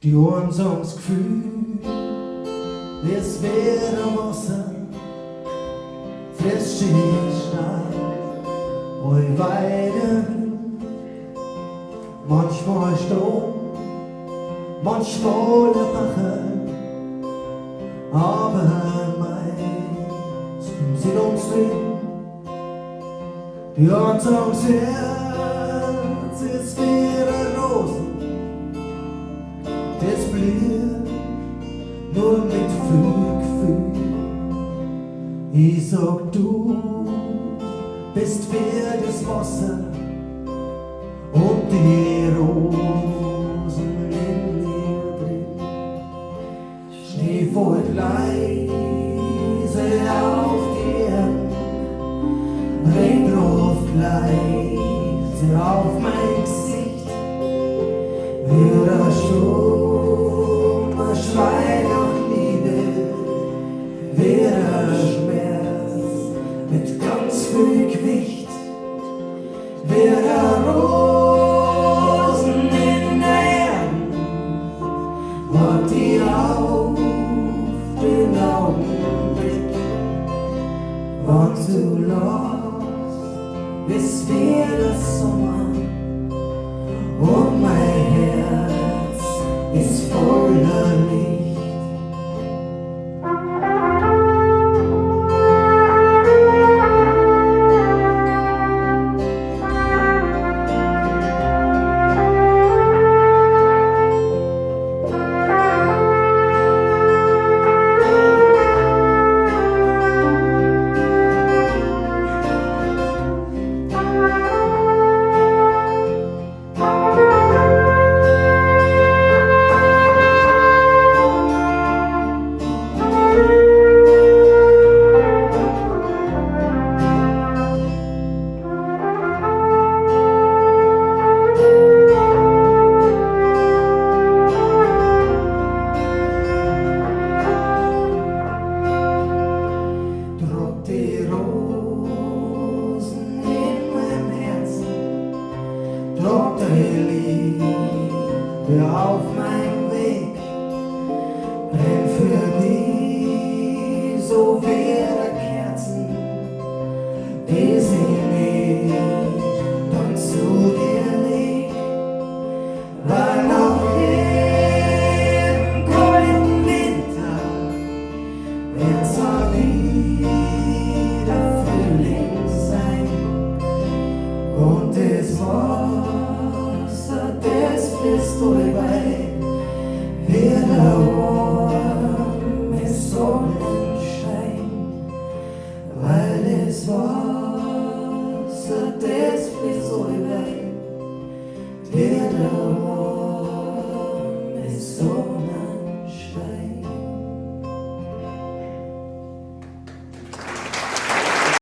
Die haben so das Gefühl, es wäre Wasser, frisch Schnee, und Weiden, manchmal Sturm, manchmal Lache, aber meist sind uns drin. Die haben so das Herz, es wäre Rosen, das blüht nur mit viel Gefühl. Ich sag, du bist wie das Wasser und die Rosen in dir drin. Schnee fällt leise auf die Erde, Regen ruft leise auf mein Gesicht, wie der Sturm, ein Schrei nach Liebe, wie der Schmerz mit ganz viel Gewicht, wie der Rosen in der Erde, wart die auf den Augenblick, wann du lachst, bis wir das Sommer und mein Herz ist voller Licht. Trag die Liebe auf meinem Weg, brenn für dich so wie Kerzen, die sie nicht dann zu dir leg, weil nach jedem kalten Winter wird's auch wieder Frühling sein und es war das fließt vorbei, wie der warme Sonnenschein, weil das Wasser, das fließt vorbei, wie der